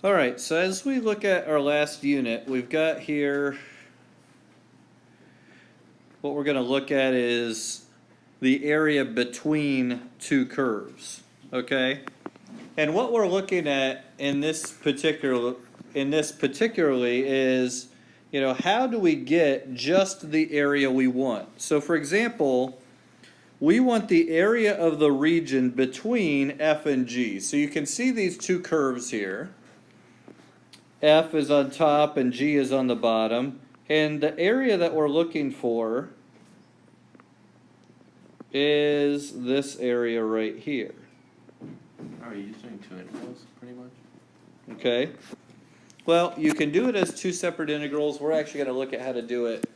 All right, so as we look at our last unit, we've got here, what we're going to look at is the area between two curves, okay? And what we're looking at in this particularly is, how do we get just the area we want? So for example, we want the area of the region between F and G. So you can see these two curves here. F is on top and G is on the bottom. And the area that we're looking for is this area right here. Are you using two integrals, pretty much? Okay. Well, you can do it as two separate integrals. We're actually going to look at how to do it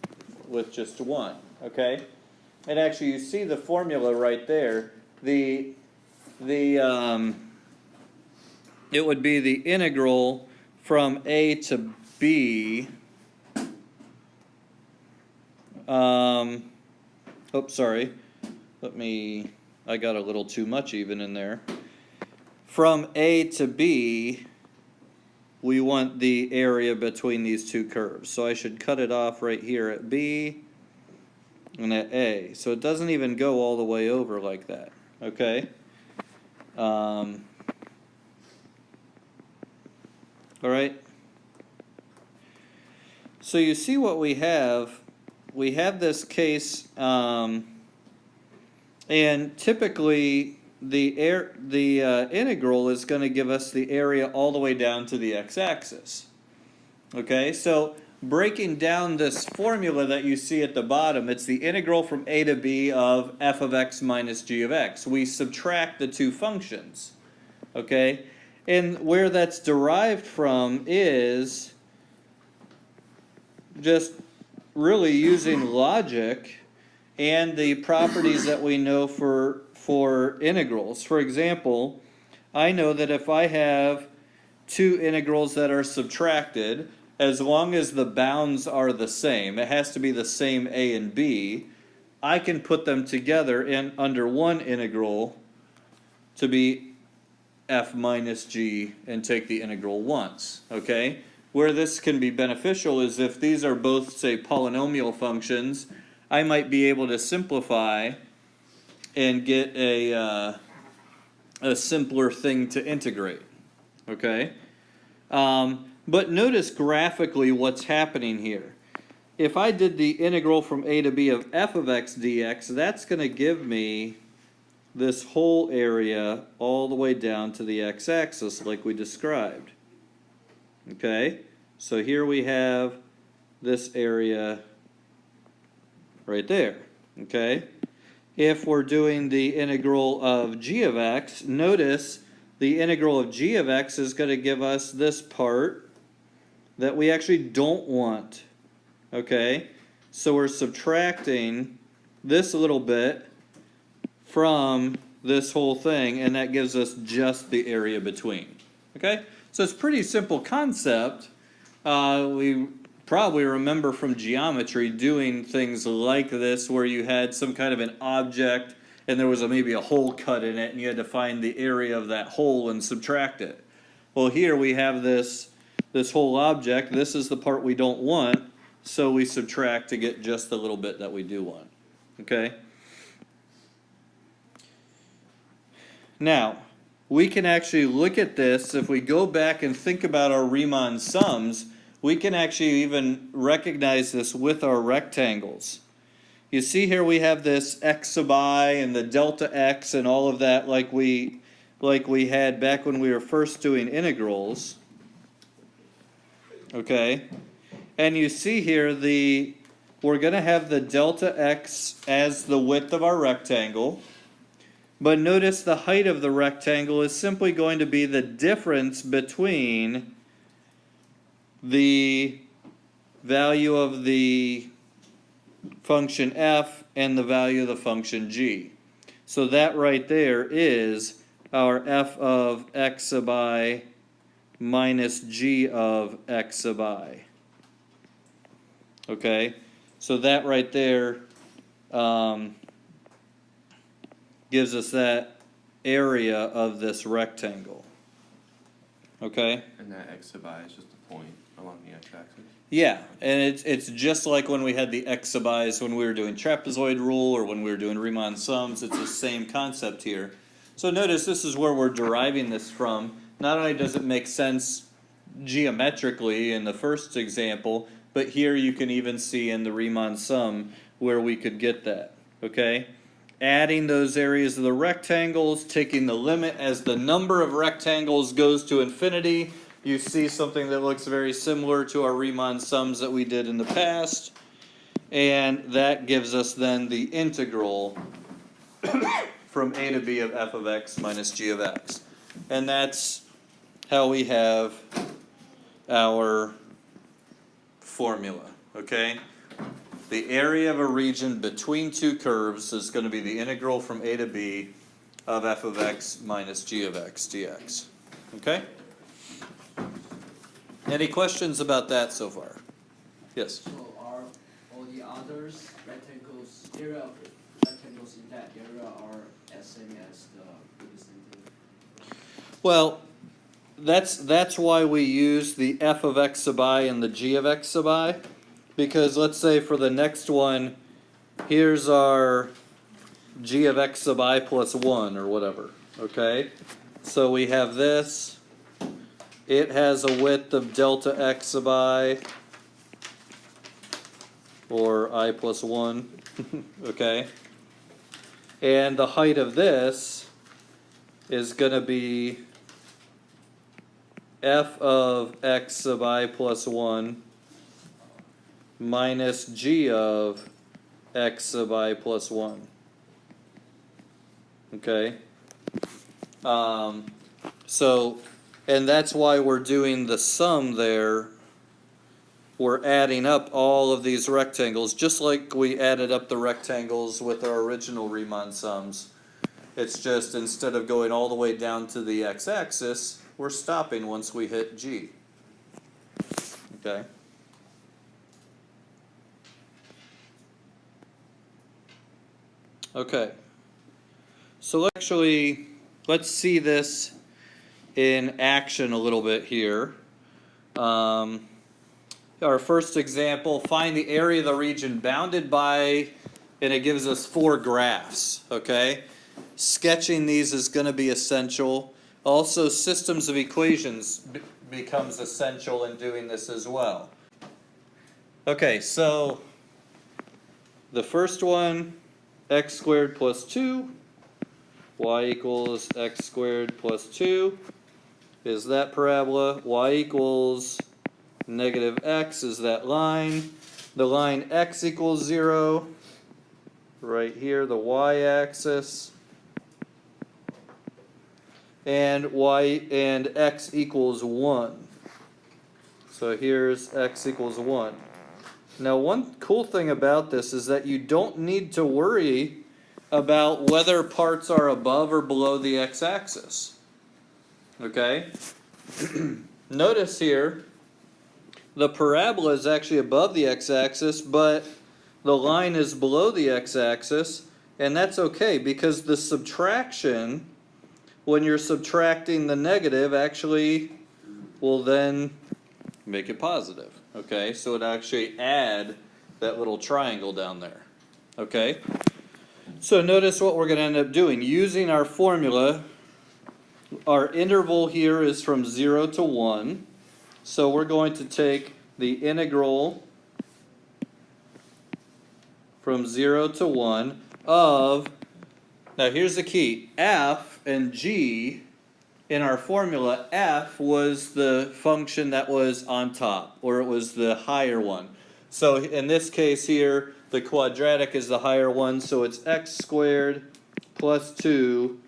with just one. Okay. And actually, you see the formula right there. It would be the integral from A to B. Oops, sorry. I got a little too much even in there. From A to B, we want the area between these two curves. So I should cut it off right here at B and at A. So it doesn't even go all the way over like that. Okay? All right? So you see what we have. We have this case, and typically the integral is going to give us the area all the way down to the x-axis. Okay, so breaking down this formula that you see at the bottom, it's the integral from a to b of f of x minus g of x. We subtract the two functions. Okay, and where that's derived from is just really using logic and the properties that we know for integrals. For example, I know that if I have two integrals that are subtracted, as long as the bounds are the same, it has to be the same a and b, I can put them together in under one integral to be f minus g and take the integral once, okay? Where this can be beneficial is if these are both, say, polynomial functions, I might be able to simplify and get a simpler thing to integrate, okay? But notice graphically what's happening here. If I did the integral from a to b of f of x dx, that's going to give me this whole area all the way down to the x-axis like we described. Okay, so here we have this area right there. Okay, if we're doing the integral of g of x, notice the integral of g of x is going to give us this part that we actually don't want. Okay, so we're subtracting this a little bit from this whole thing, and that gives us just the area between. Okay, so it's a pretty simple concept. We probably remember from geometry doing things like this where you had some kind of an object and there was maybe a hole cut in it and you had to find the area of that hole and subtract it. Well, here we have this whole object. This is the part we don't want, so we subtract to get just the little bit that we do want. Okay? Now, we can actually look at this. If we go back and think about our Riemann sums, we can actually even recognize this with our rectangles. You see here we have this x sub I and the delta x and all of that like we had back when we were first doing integrals. Okay? And you see here we're going to have the delta x as the width of our rectangle. But notice the height of the rectangle is simply going to be the difference between the value of the function f and the value of the function g. So that right there is our f of x sub I minus g of x sub I. Okay, so that right there gives us that area of this rectangle. okay? And that x sub I is just a point along the x-axis? Yeah, and it's just like when we had the x sub i's when we were doing trapezoid rule or when we were doing Riemann sums. It's the same concept here. So notice this is where we're deriving this from. Not only does it make sense geometrically in the first example, but here you can even see in the Riemann sum where we could get that, okay? Adding those areas of the rectangles, taking the limit as the number of rectangles goes to infinity, you see something that looks very similar to our Riemann sums that we did in the past, and that gives us then the integral from a to b of f of x minus g of x. And that's how we have our formula, okay? The area of a region between two curves is going to be the integral from a to b of f of x minus g of x dx, okay? Any questions about that so far? Yes? So are all the others rectangles, area of rectangles in that area are as same as the center? Well, that's why we use the f of x sub I and the g of x sub I, because let's say for the next one, here's our g of x sub I plus 1 or whatever, okay? So we have this. It has a width of delta x sub I, or I plus 1, okay? And the height of this is going to be f of x sub I plus 1 minus g of x sub I plus 1. Okay? So, and that's why we're doing the sum there. We're adding up all of these rectangles, just like we added up the rectangles with our original Riemann sums. It's just instead of going all the way down to the x-axis, we're stopping once we hit G. Okay? Okay. So let's see this in action a little bit here. Our first example, find the area of the region bounded by, and it gives us 4 graphs, okay? Sketching these is going to be essential. Also, systems of equations becomes essential in doing this as well. Okay, so the first one, x squared plus 2, y equals x squared plus 2 is that parabola. Y equals negative x is that line. The line x equals 0, right here, the y-axis. And x equals 1. So here's x equals 1. Now one cool thing about this is that you don't need to worry about whether parts are above or below the x-axis. Okay? Notice here, the parabola is actually above the x-axis, but the line is below the x-axis, and that's okay because the subtraction, when you're subtracting the negative, actually will then make it positive. Okay, so it actually add that little triangle down there. Okay, so notice what we're going to end up doing. Using our formula, our interval here is from 0 to 1. So we're going to take the integral from 0 to 1 of, now here's the key, f and g. In our formula, f was the function that was on top, or it was the higher one. So in this case here, the quadratic is the higher one, so it's x squared plus 2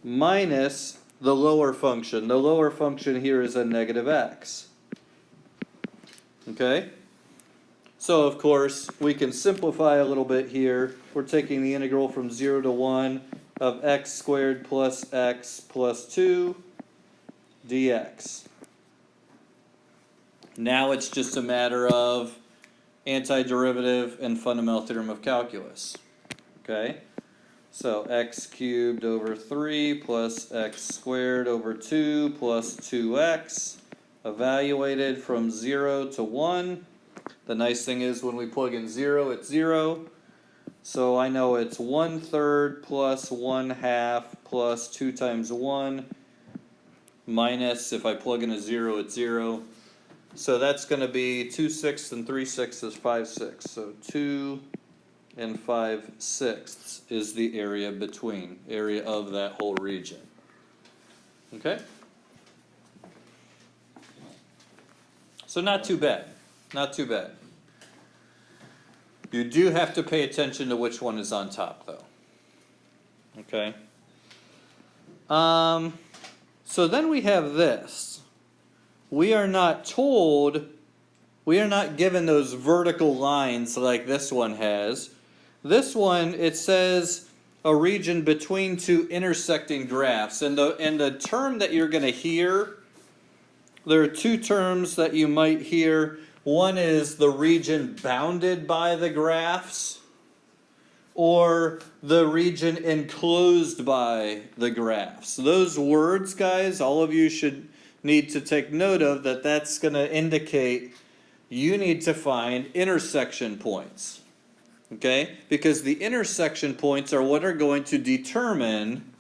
minus the lower function. The lower function here is a negative x. Okay? So of course, we can simplify a little bit here. We're taking the integral from 0 to 1 of x squared plus x plus 2 dx. Now it's just a matter of antiderivative and fundamental theorem of calculus. Okay? So x cubed over 3 plus x squared over 2 plus 2x, evaluated from 0 to 1. The nice thing is when we plug in 0, it's 0. So I know it's 1/3 plus 1/2 plus 2 times 1 minus, if I plug in a 0, it's 0. So that's going to be 2/6 and 3/6 is 5/6. So 2 and 5/6 is the area between, area of that whole region. Okay? So not too bad. Not too bad. You do have to pay attention to which one is on top, though. Okay? So then we have this. We are not told, we are not given those vertical lines like this one has. This one, it says a region between two intersecting graphs. And the term that you're going to hear, there are two terms that you might hear. One is the region bounded by the graphs, or the region enclosed by the graphs. Those words, guys, all of you should need to take note of that. That's going to indicate you need to find intersection points. Okay? Because the intersection points are what are going to determine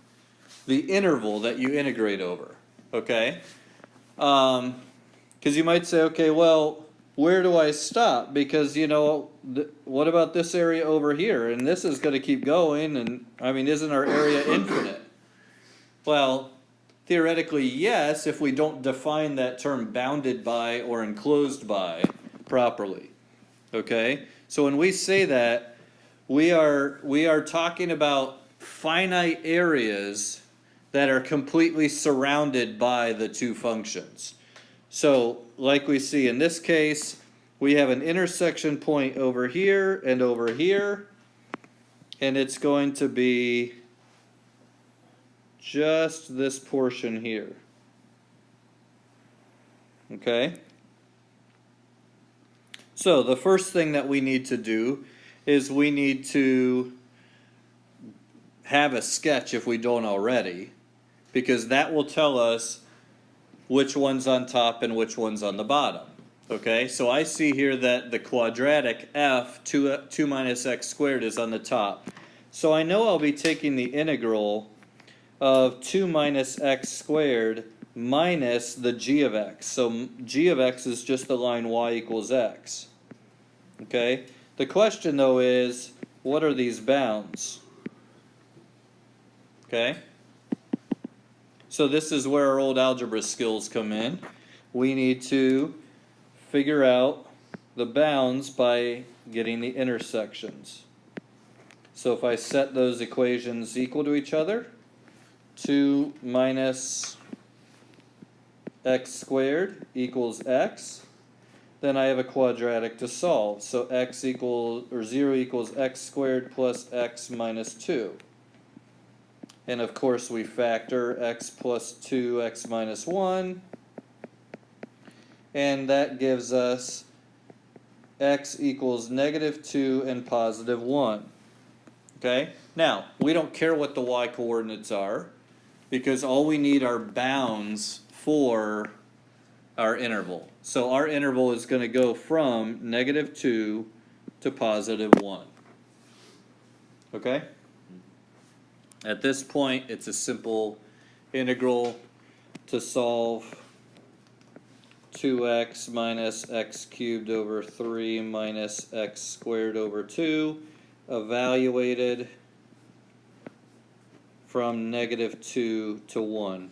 the interval that you integrate over. Okay? Because you might say, okay, well, where do I stop? Because, you know, what about this area over here? And this is going to keep going, and, I mean, isn't our area infinite? Well, theoretically, yes, if we don't define that term bounded by or enclosed by properly. Okay? So when we say that, we are talking about finite areas that are completely surrounded by the two functions. So, like we see in this case, we have an intersection point over here, and it's going to be just this portion here. Okay? So, the first thing that we need to do is we need to have a sketch if we don't already, because that will tell us which one's on top and which one's on the bottom. Okay, so I see here that the quadratic f, 2 minus x squared, is on the top. So I know I'll be taking the integral of 2 minus x squared minus the g of x. So g of x is just the line y equals x. Okay, the question though is, what are these bounds? Okay? So this is where our old algebra skills come in. We need to figure out the bounds by getting the intersections. So if I set those equations equal to each other, 2 minus x squared equals x, then I have a quadratic to solve. So 0 equals x squared plus x minus 2. And of course we factor x plus 2, x minus 1. And that gives us x equals -2 and +1. Okay? Now, we don't care what the y coordinates are, because all we need are bounds for our interval. So our interval is going to go from -2 to +1. Okay? At this point, it's a simple integral to solve 2x minus x cubed over 3 minus x squared over 2, evaluated from -2 to 1.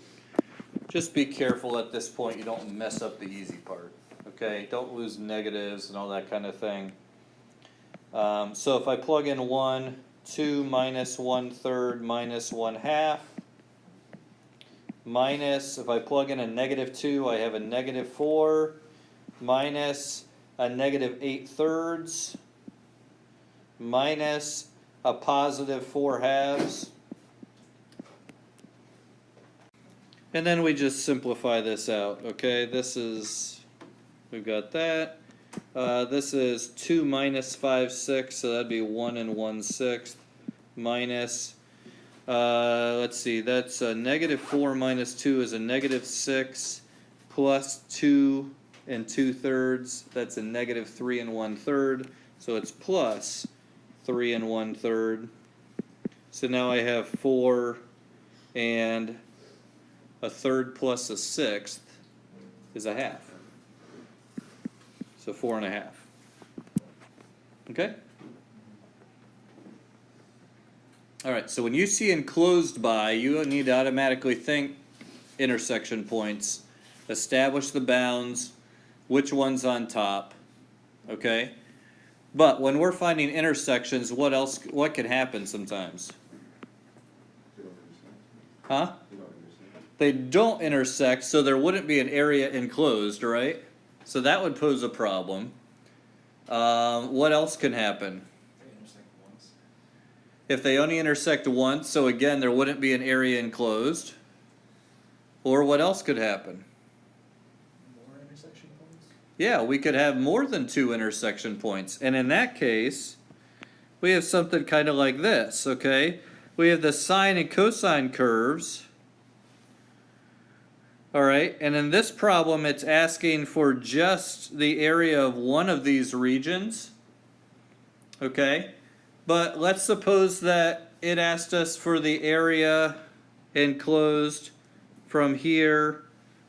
Just be careful at this point you don't mess up the easy part. Okay, don't lose negatives and all that kind of thing. So if I plug in 1, 2 minus 1/3 minus 1/2, minus, if I plug in a -2, I have a -4, minus a -8/3, minus a +4/2. And then we just simplify this out, okay? We've got that. This is 2 minus 5/6, so that'd be 1 1/6, minus Let's see, that's a -4 minus 2 is a -6 plus 2 2/3, that's a -3 1/3, so it's plus 3 1/3. So now I have 4 1/3 plus a 1/6 is a half. So 4 1/2. Okay? Alright, so when you see enclosed by, you need to automatically think intersection points, establish the bounds, which one's on top, okay? But when we're finding intersections, what could happen sometimes? Huh? They don't intersect, so there wouldn't be an area enclosed, right? So that would pose a problem. What else can happen? If they only intersect once, so again, there wouldn't be an area enclosed. Or what else could happen? More intersection points? Yeah, we could have more than 2 intersection points. And in that case, we have something kind of like this, okay? We have the sine and cosine curves. Alright, and in this problem, it's asking for just the area of one of these regions. Okay? But let's suppose that it asked us for the area enclosed from here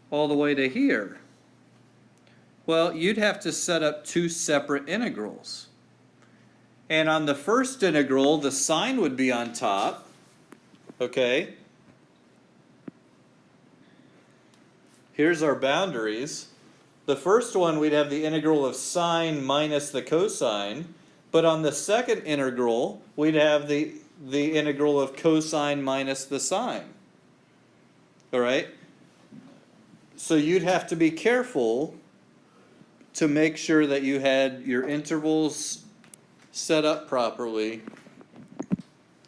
all the way to here. Well, you'd have to set up 2 separate integrals. And on the first integral, the sine would be on top. Okay? Here's our boundaries. The first one, we'd have the integral of sine minus the cosine. But on the second integral, we'd have the integral of cosine minus the sine. Alright? So you'd have to be careful to make sure that you had your intervals set up properly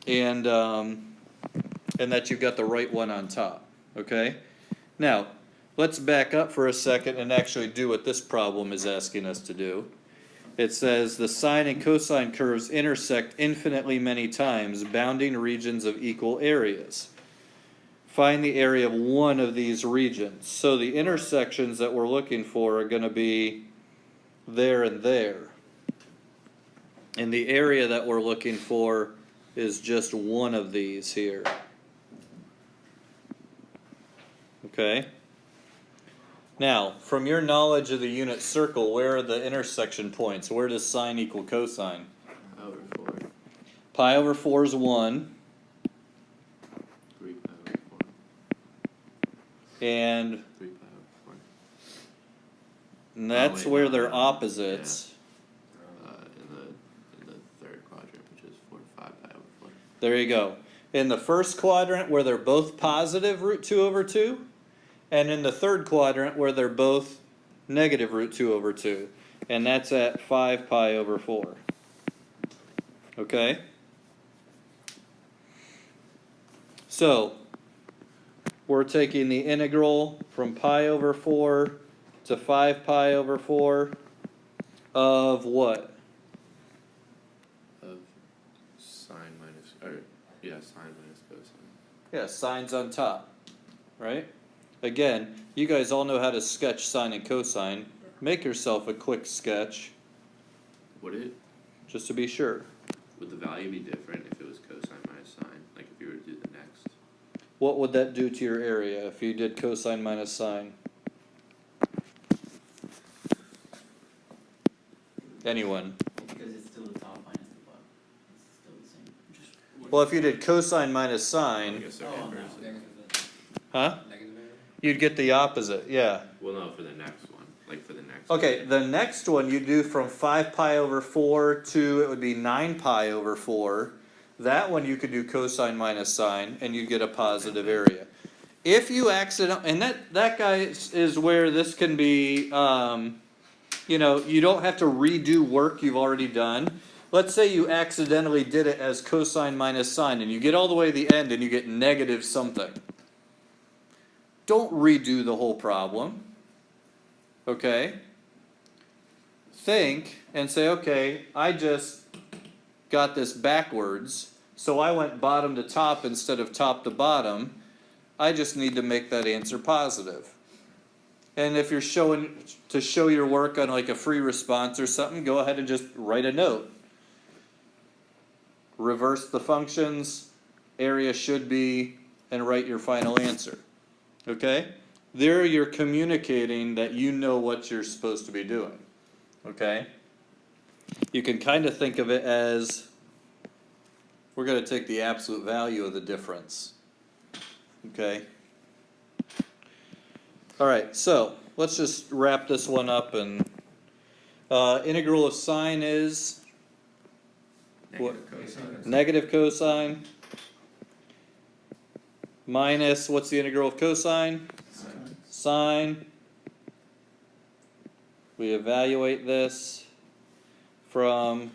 and that you've got the right one on top. Okay? Now, let's back up for a second and actually do what this problem is asking us to do. It says the sine and cosine curves intersect infinitely many times, bounding regions of equal areas. Find the area of one of these regions. So the intersections that we're looking for are going to be there and there. And the area that we're looking for is just one of these here. Okay? Now, from your knowledge of the unit circle, where are the intersection points? Where does sine equal cosine? Over 4. Pi over 4 is 1. 3 pi over 4. And 3 pi over 4. and that's wait, where no, they're no, opposites. In the third quadrant, which is 4 to 5 pi over 4. There you go. In the first quadrant, where they're both positive root 2 over 2. And in the third quadrant, where they're both negative root 2 over 2. And that's at 5 pi over 4. Okay? So, we're taking the integral from pi over 4 to 5 pi over 4 of what? Of sine minus, sine minus cosine. Yeah, sine's on top, right? Again, you guys all know how to sketch sine and cosine. Make yourself a quick sketch, Would just to be sure. the value be different if it was cosine minus sine? Like if you were to do the next? What would that do to your area if you did cosine minus sine? Anyone? Because it's still the top minus the bottom. It's still the same. Well, if you did cosine minus I sine, guess they're Oh, no, inverse. negative. huh? Negative area? You'd get the opposite, yeah. Well, no, for the next one. Like for the next Okay, one. the next one you do from 5 pi over 4 to, it would be 9 pi over 4. That one you could do cosine minus sine, and you'd get a positive area. If you accidentally, and that guy is where this can be, you know, you don't have to redo work you've already done. Let's say you accidentally did it as cosine minus sine, and you get all the way to the end and you get negative something. Don't redo the whole problem. Okay? Think and say, okay, I just got this backwards. So I went bottom to top instead of top to bottom. I just need to make that answer positive. And if you're showing, to show your work on like a free response or something, go ahead and just write a note. Reverse the functions, area should be, and write your final answer. Okay? There you're communicating that you know what you're supposed to be doing. Okay? You can kind of think of it as, we're going to take the absolute value of the difference. Okay? Alright, so let's just wrap this one up. And integral of sine is Negative cosine. negative cosine minus, what's the integral of cosine? Sine. We evaluate this from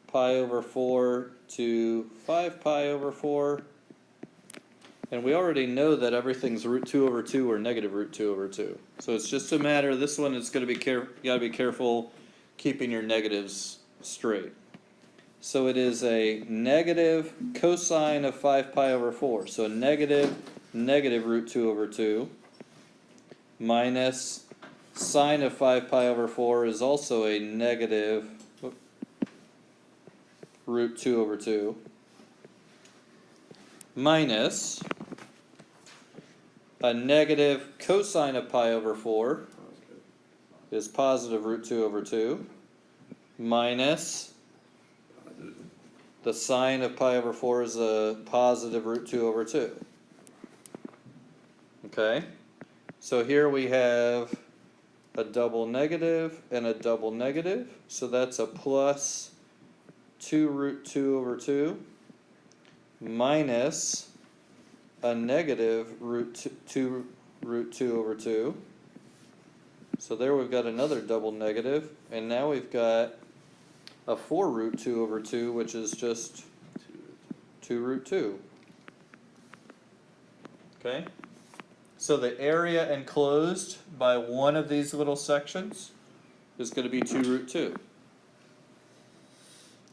pi over 4 to 5 pi over 4. And we already know that everything's root 2 over 2 or negative root 2 over 2. So it's just a matter, this one is going to be you got to be careful keeping your negatives straight. So it is a negative cosine of 5 pi over 4. So negative root 2 over 2 minus sine of 5 pi over 4 is also a negative root 2 over 2 minus a negative cosine of pi over 4 is positive root 2 over 2 minus the sine of pi over 4 is a positive root 2 over 2. Okay? So here we have a double negative and a double negative. So that's a plus 2 root 2 over 2 minus a negative root 2 root 2 over 2. So there we've got another double negative. And now we've got a 4 root 2 over 2, which is just 2 root 2. Okay? So the area enclosed by one of these little sections is going to be 2 root 2.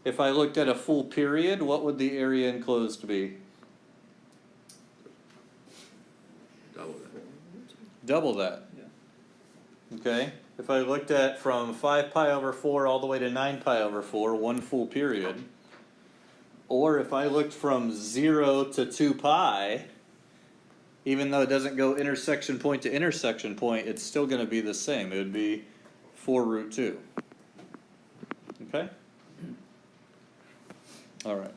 If I looked at a full period, what would the area enclosed be? Double that. Double that. Okay? If I looked at from 5 pi over 4 all the way to 9 pi over 4, one full period, or if I looked from 0 to 2 pi, even though it doesn't go intersection point to intersection point, it's still going to be the same. It would be 4 root 2. Okay? All right.